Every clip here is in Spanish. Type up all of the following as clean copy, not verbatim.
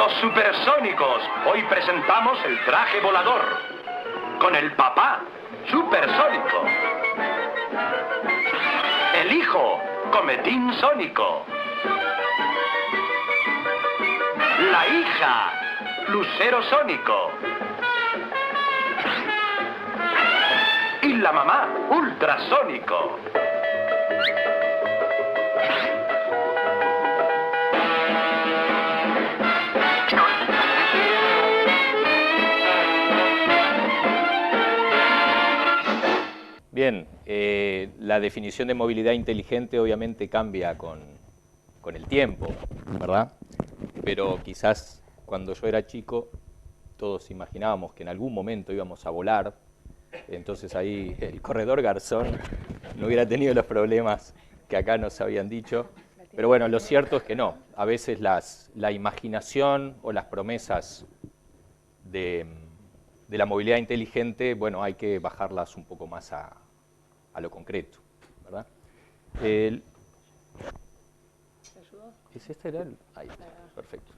Los supersónicos. Hoy presentamos el traje volador. Con el papá, supersónico. El hijo, cometín sónico. La hija, lucero sónico. Y la mamá, ultrasónico. Bien, la definición de movilidad inteligente obviamente cambia con el tiempo, ¿verdad? Pero quizás cuando yo era chico todos imaginábamos que en algún momento íbamos a volar, entonces ahí el corredor Garzón no hubiera tenido los problemas que acá nos habían dicho. Pero bueno, lo cierto es que no. A veces la imaginación o las promesas de la movilidad inteligente, bueno, hay que bajarlas un poco más a lo concreto, ¿verdad? ¿Es este el? Ahí está, perfecto.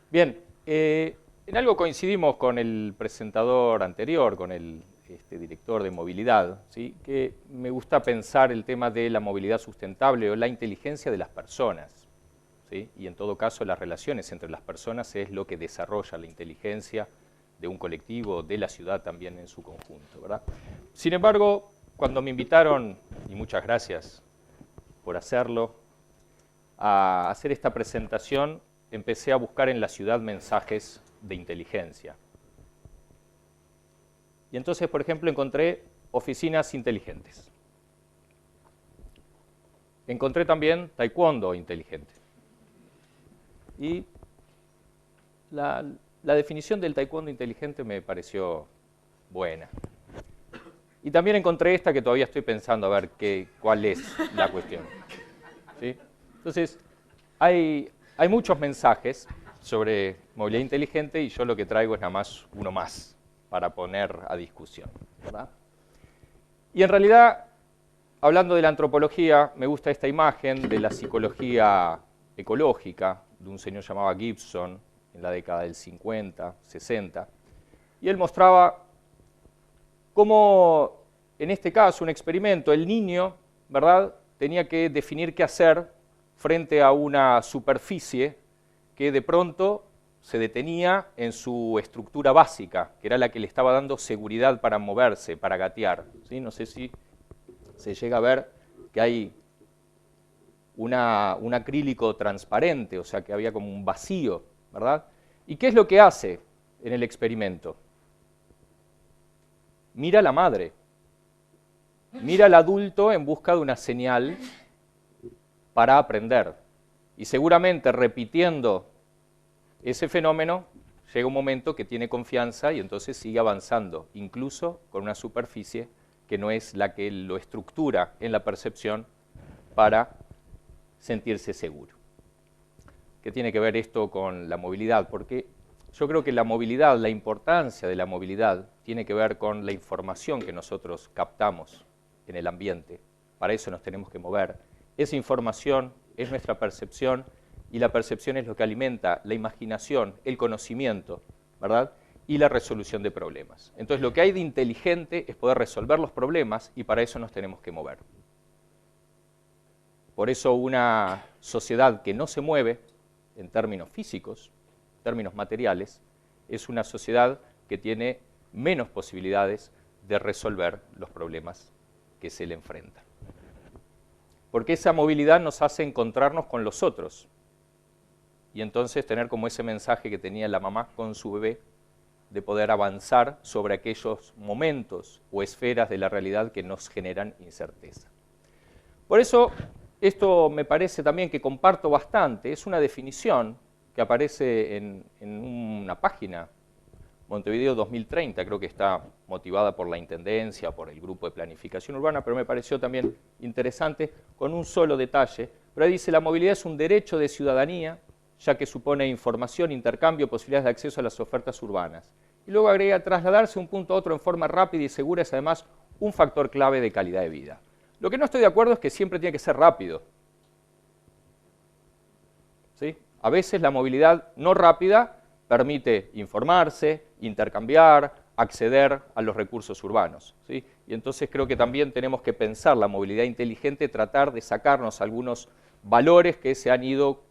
Bien, en algo coincidimos con el presentador anterior, con el director de movilidad, ¿sí? Que me gusta pensar el tema de la movilidad sustentable o la inteligencia de las personas, ¿sí? Y en todo caso las relaciones entre las personas es lo que desarrolla la inteligencia de un colectivo, de la ciudad también en su conjunto, ¿verdad? Sin embargo, cuando me invitaron, y muchas gracias por hacerlo, a hacer esta presentación, empecé a buscar en la ciudad mensajes de inteligencia. Y entonces, por ejemplo, encontré oficinas inteligentes. Encontré también taekwondo inteligente. Y la definición del taekwondo inteligente me pareció buena. Y también encontré esta que todavía estoy pensando a ver cuál es la cuestión, ¿sí? Entonces, hay muchos mensajes sobre movilidad inteligente y yo lo que traigo es nada más uno más para poner a discusión, ¿verdad? Y en realidad, hablando de la antropología, me gusta esta imagen de la psicología ecológica de un señor llamado Gibson en la década del 50, 60, y él mostraba cómo, en este caso, un experimento, el niño, ¿verdad?, tenía que definir qué hacer frente a una superficie que de pronto se detenía en su estructura básica, que era la que le estaba dando seguridad para moverse, para gatear, ¿sí? No sé si se llega a ver que hay un acrílico transparente, o sea que había como un vacío, ¿verdad? ¿Y qué es lo que hace en el experimento? Mira a la madre, mira al adulto en busca de una señal para aprender. Y seguramente repitiendo ese fenómeno, llega un momento que tiene confianza y entonces sigue avanzando, incluso con una superficie que no es la que lo estructura en la percepción para sentirse seguro. ¿Qué tiene que ver esto con la movilidad? Porque yo creo que la movilidad, la importancia de la movilidad, tiene que ver con la información que nosotros captamos en el ambiente. Para eso nos tenemos que mover. Esa información es nuestra percepción y la percepción es lo que alimenta la imaginación, el conocimiento, ¿verdad? Y la resolución de problemas. Entonces lo que hay de inteligente es poder resolver los problemas y para eso nos tenemos que mover. Por eso una sociedad que no se mueve en términos físicos, términos materiales, es una sociedad que tiene menos posibilidades de resolver los problemas que se le enfrentan. Porque esa movilidad nos hace encontrarnos con los otros y entonces tener como ese mensaje que tenía la mamá con su bebé de poder avanzar sobre aquellos momentos o esferas de la realidad que nos generan incerteza. Por eso, esto me parece también que comparto bastante, es una definición que aparece en una página, Montevideo 2030, creo que está motivada por la Intendencia, por el Grupo de Planificación Urbana, pero me pareció también interesante con un solo detalle. Pero ahí dice, la movilidad es un derecho de ciudadanía, ya que supone información, intercambio, posibilidades de acceso a las ofertas urbanas. Y luego agrega, trasladarse de un punto a otro en forma rápida y segura es además un factor clave de calidad de vida. Lo que no estoy de acuerdo es que siempre tiene que ser rápido, ¿sí? A veces la movilidad no rápida permite informarse, intercambiar, acceder a los recursos urbanos, ¿sí? Y entonces creo que también tenemos que pensar la movilidad inteligente, tratar de sacarnos algunos valores que se han ido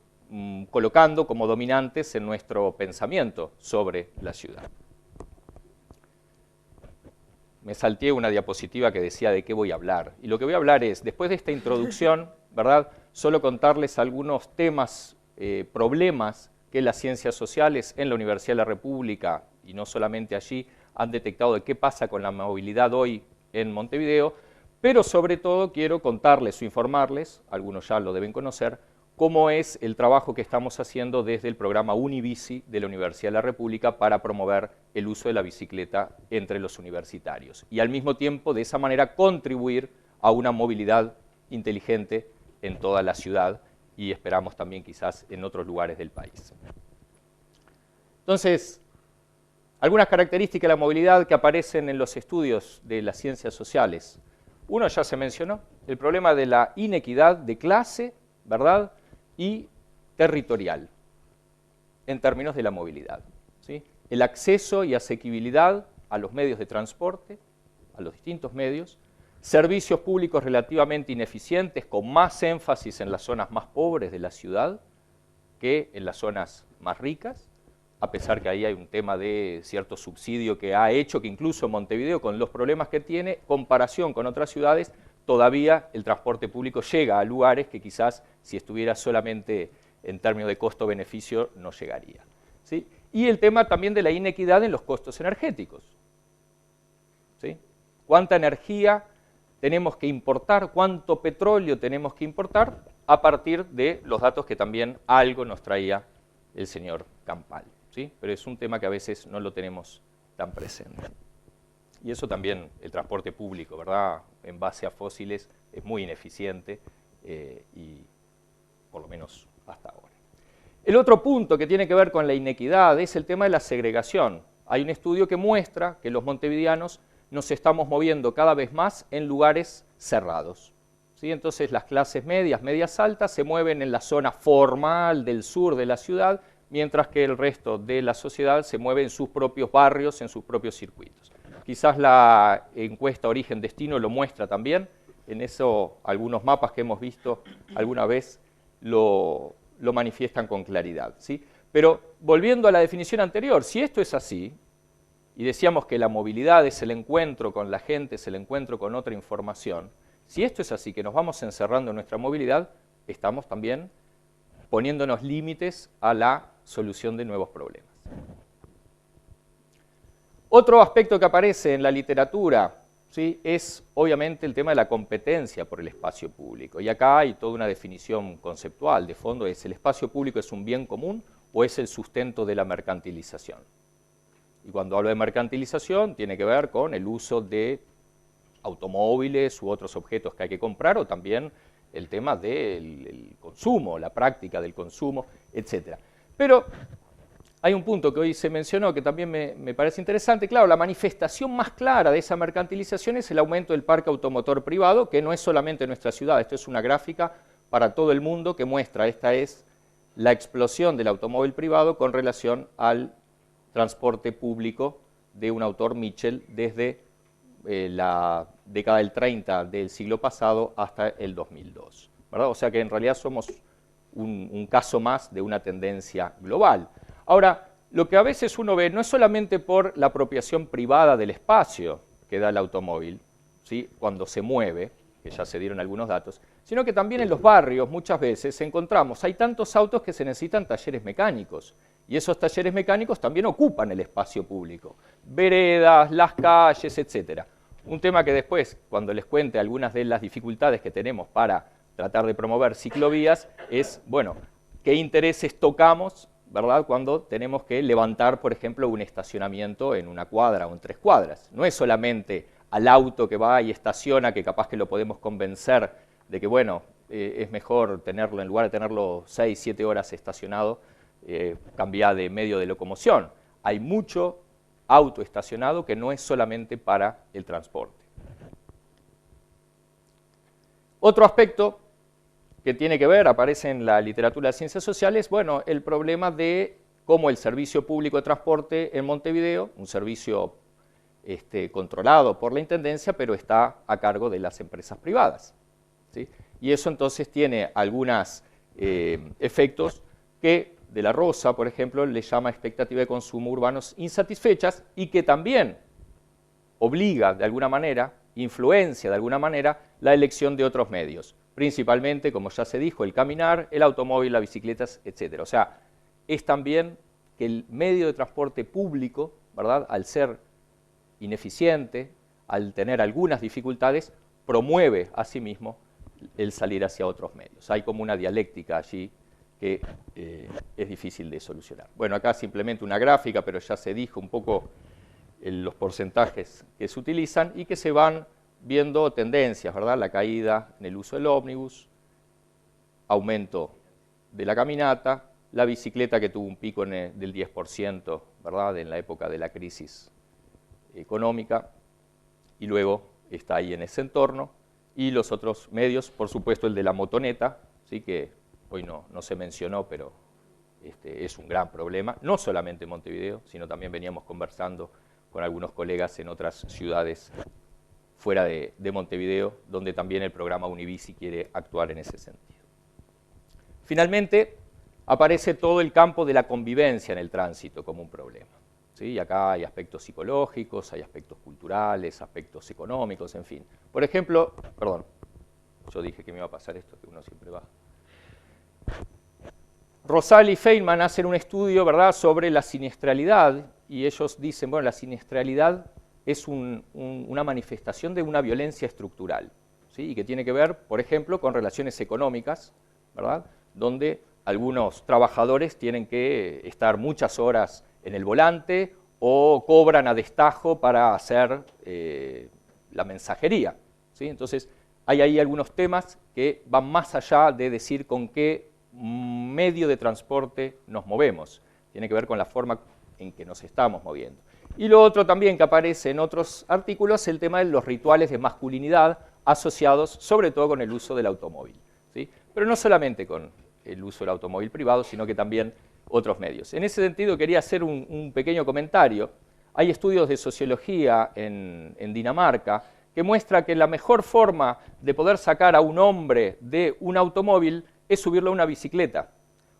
colocando como dominantes en nuestro pensamiento sobre la ciudad. Me salté una diapositiva que decía de qué voy a hablar. Y lo que voy a hablar es, después de esta introducción, ¿verdad?, solo contarles algunos temas, problemas que las ciencias sociales en la Universidad de la República, y no solamente allí, han detectado de qué pasa con la movilidad hoy en Montevideo, pero sobre todo quiero contarles o informarles, algunos ya lo deben conocer, cómo es el trabajo que estamos haciendo desde el programa Unibici de la Universidad de la República para promover el uso de la bicicleta entre los universitarios y al mismo tiempo de esa manera contribuir a una movilidad inteligente en toda la ciudad y esperamos también quizás en otros lugares del país. Entonces, algunas características de la movilidad que aparecen en los estudios de las ciencias sociales. Uno ya se mencionó, el problema de la inequidad de clase, ¿verdad?, y territorial, en términos de la movilidad, ¿sí? El acceso y asequibilidad a los medios de transporte, a los distintos medios, servicios públicos relativamente ineficientes, con más énfasis en las zonas más pobres de la ciudad que en las zonas más ricas, a pesar que ahí hay un tema de cierto subsidio que ha hecho que incluso Montevideo, con los problemas que tiene, comparación con otras ciudades, todavía el transporte público llega a lugares que quizás si estuviera solamente en términos de costo-beneficio no llegaría, ¿sí? Y el tema también de la inequidad en los costos energéticos, ¿sí? ¿Cuánta energía tenemos que importar? ¿Cuánto petróleo tenemos que importar? A partir de los datos que también algo nos traía el señor Campal, ¿sí? Pero es un tema que a veces no lo tenemos tan presente. Y eso también, el transporte público, ¿verdad?, en base a fósiles, es muy ineficiente y por lo menos hasta ahora. El otro punto que tiene que ver con la inequidad es el tema de la segregación. Hay un estudio que muestra que los montevideanos nos estamos moviendo cada vez más en lugares cerrados, ¿sí? Entonces las clases medias, medias altas, se mueven en la zona formal del sur de la ciudad, mientras que el resto de la sociedad se mueve en sus propios barrios, en sus propios circuitos. Quizás la encuesta Origen-Destino lo muestra también, en eso algunos mapas que hemos visto alguna vez lo manifiestan con claridad, ¿sí? Pero volviendo a la definición anterior, si esto es así, y decíamos que la movilidad es el encuentro con la gente, es el encuentro con otra información, si esto es así, que nos vamos encerrando en nuestra movilidad, estamos también poniéndonos límites a la solución de nuevos problemas. Otro aspecto que aparece en la literatura, ¿sí?, es obviamente el tema de la competencia por el espacio público. Y acá hay toda una definición conceptual de fondo, es ¿el espacio público es un bien común o es el sustento de la mercantilización? Y cuando hablo de mercantilización tiene que ver con el uso de automóviles u otros objetos que hay que comprar o también el tema del consumo, la práctica del consumo, etc. Pero hay un punto que hoy se mencionó que también me parece interesante. Claro, la manifestación más clara de esa mercantilización es el aumento del parque automotor privado, que no es solamente en nuestra ciudad. Esto es una gráfica para todo el mundo que muestra, esta es la explosión del automóvil privado con relación al transporte público de un autor, Mitchell, desde la década del 30 del siglo pasado hasta el 2002, ¿verdad? O sea que en realidad somos un caso más de una tendencia global. Ahora, lo que a veces uno ve no es solamente por la apropiación privada del espacio que da el automóvil, ¿sí?, cuando se mueve, que ya se dieron algunos datos, sino que también en los barrios muchas veces encontramos, hay tantos autos que se necesitan talleres mecánicos, y esos talleres mecánicos también ocupan el espacio público, veredas, las calles, etc. Un tema que después, cuando les cuente algunas de las dificultades que tenemos para tratar de promover ciclovías, es, bueno, qué intereses tocamos, ¿verdad?, cuando tenemos que levantar, por ejemplo, un estacionamiento en una cuadra o en 3 cuadras. No es solamente al auto que va y estaciona, que capaz que lo podemos convencer de que, bueno, es mejor tenerlo, en lugar de tenerlo 6, 7 horas estacionado, cambiar de medio de locomoción. Hay mucho auto estacionado que no es solamente para el transporte. Otro aspecto que tiene que ver, aparece en la literatura de ciencias sociales, bueno, el problema de cómo el servicio público de transporte en Montevideo, un servicio controlado por la Intendencia, pero está a cargo de las empresas privadas, ¿sí? Y eso entonces tiene algunos efectos que De la Rosa, por ejemplo, le llama expectativa de consumo urbanos insatisfechas y que también obliga de alguna manera, influencia de alguna manera, la elección de otros medios, principalmente, como ya se dijo, el caminar, el automóvil, las bicicletas, etc. O sea, es también que el medio de transporte público, ¿verdad?, al ser ineficiente, al tener algunas dificultades, promueve a sí mismo el salir hacia otros medios. Hay como una dialéctica allí que es difícil de solucionar. Bueno, acá simplemente una gráfica, pero ya se dijo un poco los porcentajes que se utilizan y que se van viendo tendencias, ¿verdad? La caída en el uso del ómnibus, aumento de la caminata, la bicicleta que tuvo un pico del 10%, ¿verdad?, en la época de la crisis económica, y luego está ahí en ese entorno, y los otros medios, por supuesto el de la motoneta, ¿sí?, que hoy no se mencionó, pero es un gran problema, no solamente en Montevideo, sino también veníamos conversando con algunos colegas en otras ciudades fuera de Montevideo, donde también el programa Unibici quiere actuar en ese sentido. Finalmente, aparece todo el campo de la convivencia en el tránsito como un problema, ¿sí? Y acá hay aspectos psicológicos, hay aspectos culturales, aspectos económicos, en fin. Por ejemplo, perdón, yo dije que me iba a pasar esto, que uno siempre va. Rosal y Feynman hacen un estudio, ¿verdad?, sobre la siniestralidad, y ellos dicen, bueno, la siniestralidad es una manifestación de una violencia estructural, ¿sí?, y que tiene que ver, por ejemplo, con relaciones económicas, ¿verdad?, donde algunos trabajadores tienen que estar muchas horas en el volante o cobran a destajo para hacer la mensajería, ¿sí? Entonces, hay ahí algunos temas que van más allá de decir con qué medio de transporte nos movemos. Tiene que ver con la forma en que nos estamos moviendo. Y lo otro también que aparece en otros artículos es el tema de los rituales de masculinidad asociados sobre todo con el uso del automóvil, ¿sí? Pero no solamente con el uso del automóvil privado, sino que también otros medios. En ese sentido quería hacer un pequeño comentario. Hay estudios de sociología en Dinamarca que muestra que la mejor forma de poder sacar a un hombre de un automóvil es subirlo a una bicicleta,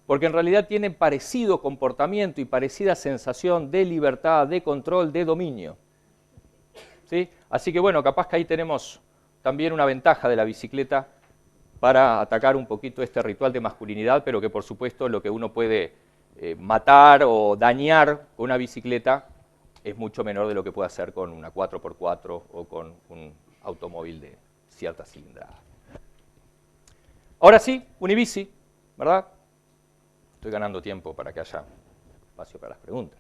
porque en realidad tienen parecido comportamiento y parecida sensación de libertad, de control, de dominio, ¿sí? Así que bueno, capaz que ahí tenemos también una ventaja de la bicicleta para atacar un poquito este ritual de masculinidad, pero que por supuesto lo que uno puede matar o dañar con una bicicleta es mucho menor de lo que puede hacer con una 4x4 o con un automóvil de cierta cilindrada. Ahora sí, Unibici, ¿verdad? Estoy ganando tiempo para que haya espacio para las preguntas.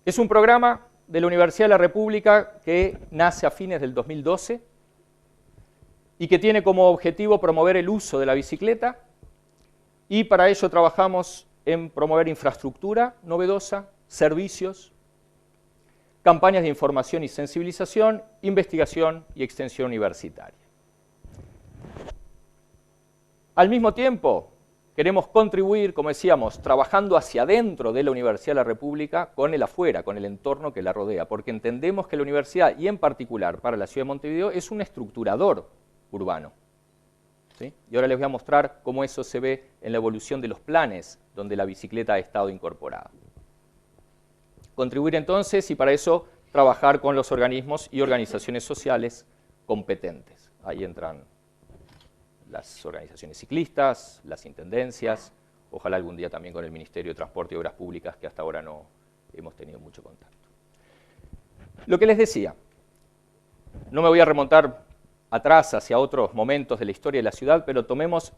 Es un programa de la Universidad de la República que nace a fines del 2012 y que tiene como objetivo promover el uso de la bicicleta, y para ello trabajamos en promover infraestructura novedosa, servicios, campañas de información y sensibilización, investigación y extensión universitaria. Al mismo tiempo, queremos contribuir, como decíamos, trabajando hacia adentro de la Universidad de la República con el afuera, con el entorno que la rodea, porque entendemos que la universidad, y en particular para la ciudad de Montevideo, es un estructurador urbano, ¿sí? Y ahora les voy a mostrar cómo eso se ve en la evolución de los planes donde la bicicleta ha estado incorporada. Contribuir entonces, y para eso trabajar con los organismos y organizaciones sociales competentes. Ahí entran las organizaciones ciclistas, las intendencias, ojalá algún día también con el Ministerio de Transporte y Obras Públicas, que hasta ahora no hemos tenido mucho contacto. Lo que les decía, no me voy a remontar atrás hacia otros momentos de la historia de la ciudad, pero tomemos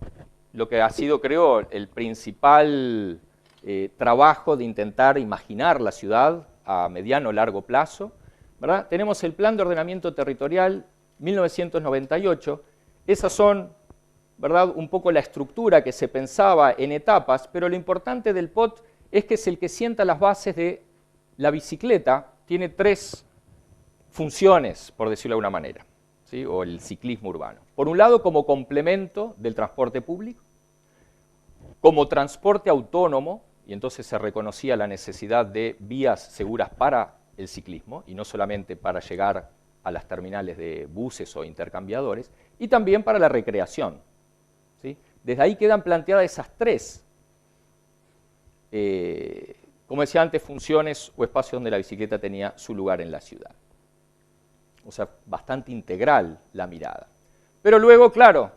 lo que ha sido, creo, el principal trabajo de intentar imaginar la ciudad a mediano o largo plazo, ¿verdad? Tenemos el Plan de Ordenamiento Territorial 1998, esas son, ¿verdad?, un poco la estructura que se pensaba en etapas, pero lo importante del POT es que es el que sienta las bases de la bicicleta, tiene tres funciones, por decirlo de alguna manera, ¿sí?, o el ciclismo urbano. Por un lado, como complemento del transporte público, como transporte autónomo, y entonces se reconocía la necesidad de vías seguras para el ciclismo, y no solamente para llegar a las terminales de buses o intercambiadores, y también para la recreación, ¿sí? Desde ahí quedan planteadas esas tres, como decía antes, funciones o espacios donde la bicicleta tenía su lugar en la ciudad. O sea, bastante integral la mirada. Pero luego, claro,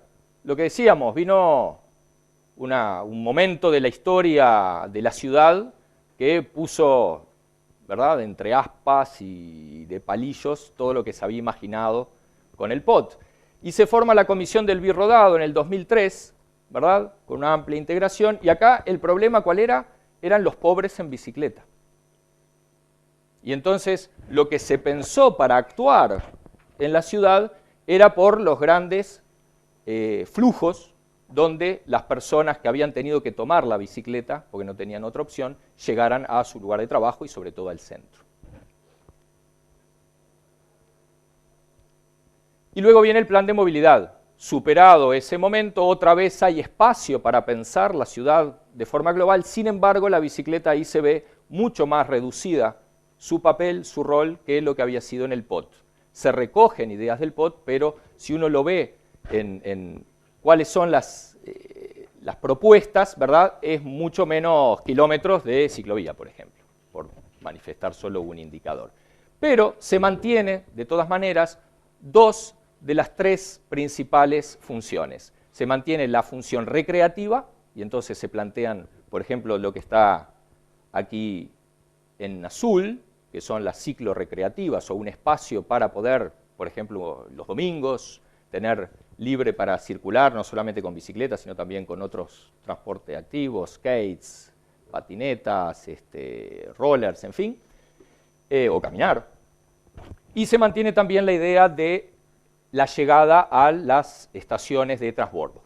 lo que decíamos, vino un momento de la historia de la ciudad que puso, ¿verdad?, entre aspas y de palillos todo lo que se había imaginado con el POT. Y se forma la Comisión del Birrodado en el 2003, ¿verdad?, con una amplia integración, y acá el problema ¿cuál era? Eran los pobres en bicicleta. Y entonces lo que se pensó para actuar en la ciudad era por los grandes flujos donde las personas que habían tenido que tomar la bicicleta, porque no tenían otra opción, llegaran a su lugar de trabajo y sobre todo al centro. Y luego viene el plan de movilidad. Superado ese momento, otra vez hay espacio para pensar la ciudad de forma global, sin embargo la bicicleta ahí se ve mucho más reducida su papel, su rol, que lo que había sido en el POT. Se recogen ideas del POT, pero si uno lo ve en cuáles son las propuestas, ¿verdad?, es mucho menos kilómetros de ciclovía, por ejemplo, por manifestar solo un indicador. Pero se mantiene, de todas maneras, dos de las tres principales funciones. Se mantiene la función recreativa, y entonces se plantean, por ejemplo, lo que está aquí en azul, que son las ciclorrecreativas, o un espacio para poder, por ejemplo, los domingos, tener libre para circular, no solamente con bicicletas, sino también con otros transportes activos, skates, patinetas, rollers, en fin, o caminar. Y se mantiene también la idea de la llegada a las estaciones de transbordo.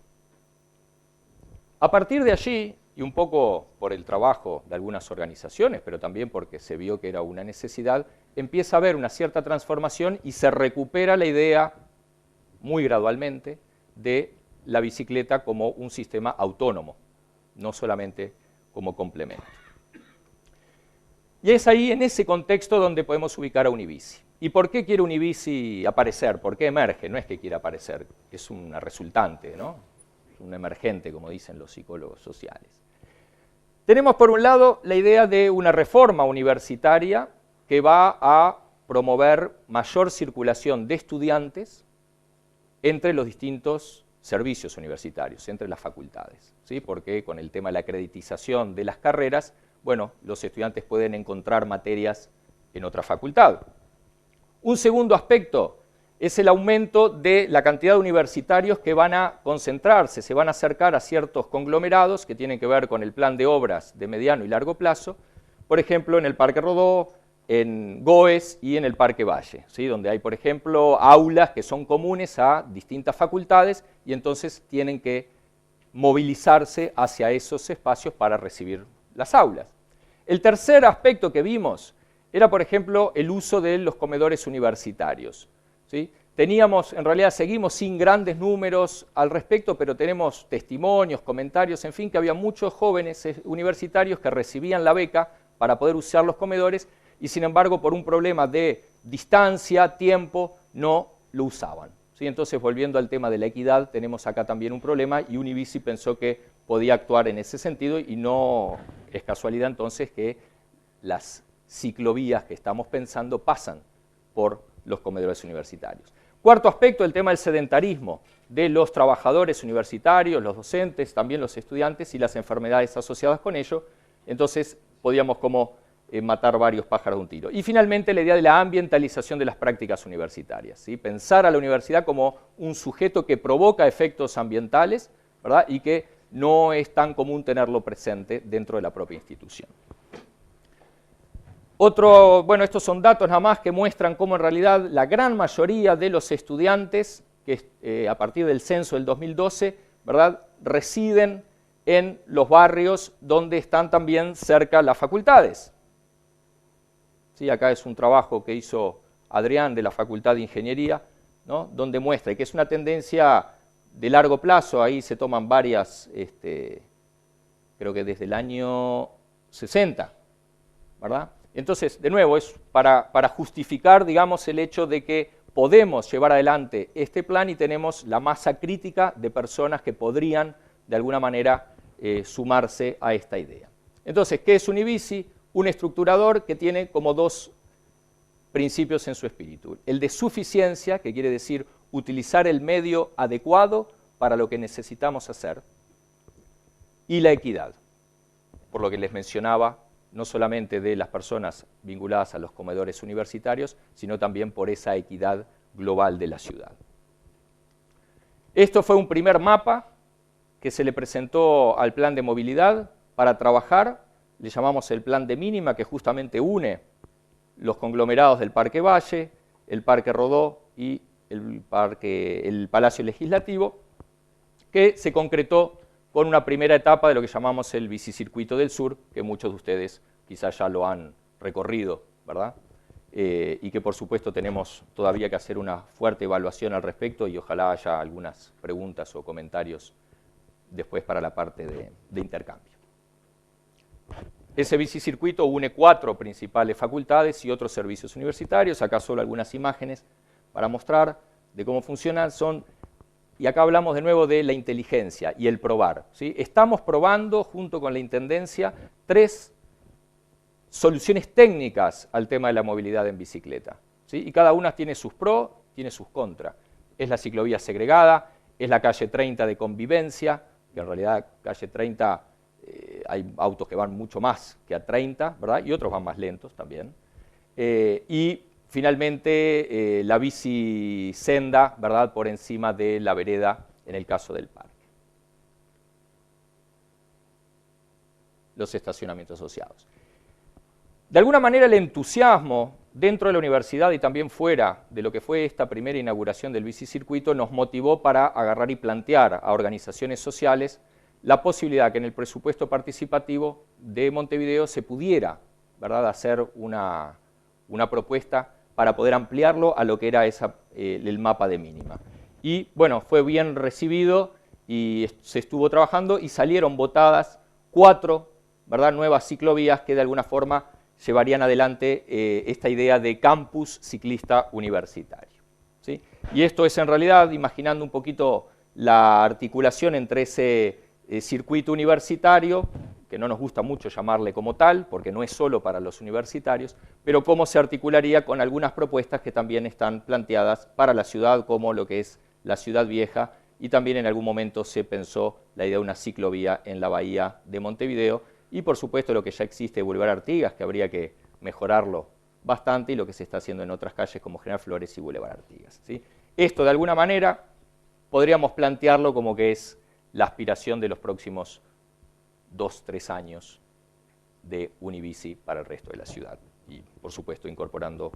A partir de allí, y un poco por el trabajo de algunas organizaciones, pero también porque se vio que era una necesidad, empieza a haber una cierta transformación y se recupera la idea, muy gradualmente, de la bicicleta como un sistema autónomo, no solamente como complemento. Y es ahí, en ese contexto, donde podemos ubicar a Unibici. ¿Y por qué quiere Unibici aparecer? ¿Por qué emerge? No es que quiera aparecer, es una resultante, ¿no? Un emergente, como dicen los psicólogos sociales. Tenemos, por un lado, la idea de una reforma universitaria que va a promover mayor circulación de estudiantes entre los distintos servicios universitarios, entre las facultades, ¿sí? Porque con el tema de la acreditización de las carreras, bueno, los estudiantes pueden encontrar materias en otra facultad. Un segundo aspecto es el aumento de la cantidad de universitarios que van a concentrarse, se van a acercar a ciertos conglomerados que tienen que ver con el plan de obras de mediano y largo plazo, por ejemplo, en el Parque Rodó, en Goes y en el Parque Valle, ¿sí? Donde hay, por ejemplo, aulas que son comunes a distintas facultades y entonces tienen que movilizarse hacia esos espacios para recibir las aulas. El tercer aspecto que vimos era, por ejemplo, el uso de los comedores universitarios, ¿sí? En realidad seguimos sin grandes números al respecto, pero tenemos testimonios, comentarios, en fin, que había muchos jóvenes universitarios que recibían la beca para poder usar los comedores y sin embargo por un problema de distancia, tiempo, no lo usaban, ¿sí? Entonces, volviendo al tema de la equidad, tenemos acá también un problema y Unibici pensó que podía actuar en ese sentido y no es casualidad entonces que las ciclovías que estamos pensando pasan por los comedores universitarios. Cuarto aspecto, el tema del sedentarismo de los trabajadores universitarios, los docentes, también los estudiantes y las enfermedades asociadas con ello. Entonces, podíamos como matar varios pájaros de un tiro. Y finalmente, la idea de la ambientalización de las prácticas universitarias, ¿sí? Pensar a la universidad como un sujeto que provoca efectos ambientales, ¿verdad? Y que no es tan común tenerlo presente dentro de la propia institución. Bueno, estos son datos nada más que muestran cómo en realidad la gran mayoría de los estudiantes que a partir del censo del 2012, ¿verdad?, residen en los barrios donde están también cerca las facultades. Sí, acá es un trabajo que hizo Adrián de la Facultad de Ingeniería, ¿no?, donde muestra que es una tendencia de largo plazo. Ahí se toman varias, creo que desde el año 60, ¿verdad? Entonces, de nuevo, es para justificar, digamos, el hecho de que podemos llevar adelante este plan y tenemos la masa crítica de personas que podrían, de alguna manera, sumarse a esta idea. Entonces, ¿qué es Univici? Un estructurador que tiene como dos principios en su espíritu. El de suficiencia, que quiere decir utilizar el medio adecuado para lo que necesitamos hacer, y la equidad, por lo que les mencionaba, no solamente de las personas vinculadas a los comedores universitarios, sino también por esa equidad global de la ciudad. Esto fue un primer mapa que se le presentó al plan de movilidad para trabajar, le llamamos el plan de mínima, que justamente une los conglomerados del Parque Valle, el Parque Rodó y el Palacio Legislativo, que se concretó con una primera etapa de lo que llamamos el bicicircuito del sur, que muchos de ustedes quizás ya lo han recorrido, ¿verdad? Y que por supuesto tenemos todavía que hacer una fuerte evaluación al respecto y ojalá haya algunas preguntas o comentarios después para la parte de intercambio. Ese bicicircuito une 4 principales facultades y otros servicios universitarios. Acá solo algunas imágenes para mostrar de cómo funcionan. Y acá hablamos de nuevo de la inteligencia y el probar, ¿sí? Estamos probando, junto con la Intendencia, 3 soluciones técnicas al tema de la movilidad en bicicleta, ¿sí? Y cada una tiene sus pros, tiene sus contras. Es la ciclovía segregada, es la calle 30 de convivencia, que en realidad calle 30 hay autos que van mucho más que a 30, ¿verdad? Y otros van más lentos también. Y finalmente, la bici senda, ¿verdad?, por encima de la vereda en el caso del parque. Los estacionamientos asociados. De alguna manera el entusiasmo dentro de la universidad y también fuera de lo que fue esta primera inauguración del bicicircuito nos motivó para agarrar y plantear a organizaciones sociales la posibilidad que en el presupuesto participativo de Montevideo se pudiera, ¿verdad?, hacer una propuesta para poder ampliarlo a lo que era el mapa de mínima. Y bueno, fue bien recibido y se estuvo trabajando y salieron votadas 4, ¿verdad?, nuevas ciclovías que de alguna forma llevarían adelante esta idea de campus ciclista universitario, ¿sí? Y esto es en realidad, imaginando un poquito la articulación entre ese circuito universitario, que no nos gusta mucho llamarle como tal, porque no es solo para los universitarios, pero cómo se articularía con algunas propuestas que también están planteadas para la ciudad, como lo que es la Ciudad Vieja, y también en algún momento se pensó la idea de una ciclovía en la bahía de Montevideo, y por supuesto lo que ya existe de Boulevard Artigas, que habría que mejorarlo bastante, y lo que se está haciendo en otras calles como General Flores y Boulevard Artigas, ¿sí? Esto de alguna manera podríamos plantearlo como que es la aspiración de los próximos 2-3 años de Univici para el resto de la ciudad y, por supuesto, incorporando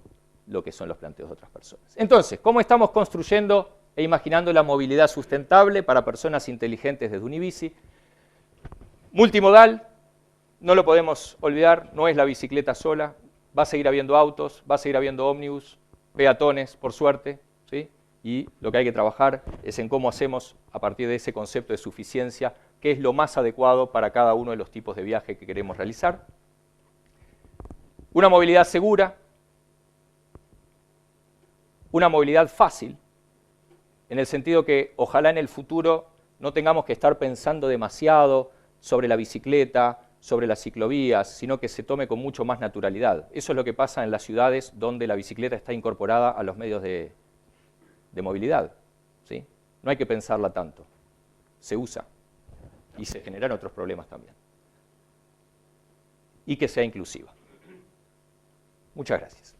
lo que son los planteos de otras personas. Entonces, ¿cómo estamos construyendo e imaginando la movilidad sustentable para personas inteligentes desde Univici? Multimodal, no lo podemos olvidar, no es la bicicleta sola, va a seguir habiendo autos, va a seguir habiendo ómnibus, peatones, por suerte, ¿sí? Y lo que hay que trabajar es en cómo hacemos, a partir de ese concepto de suficiencia, qué es lo más adecuado para cada uno de los tipos de viaje que queremos realizar. Una movilidad segura, una movilidad fácil, en el sentido que ojalá en el futuro no tengamos que estar pensando demasiado sobre la bicicleta, sobre las ciclovías, sino que se tome con mucho más naturalidad. Eso es lo que pasa en las ciudades donde la bicicleta está incorporada a los medios de movilidad, ¿sí? No hay que pensarla tanto, se usa y se generan otros problemas también. Y que sea inclusiva. Muchas gracias.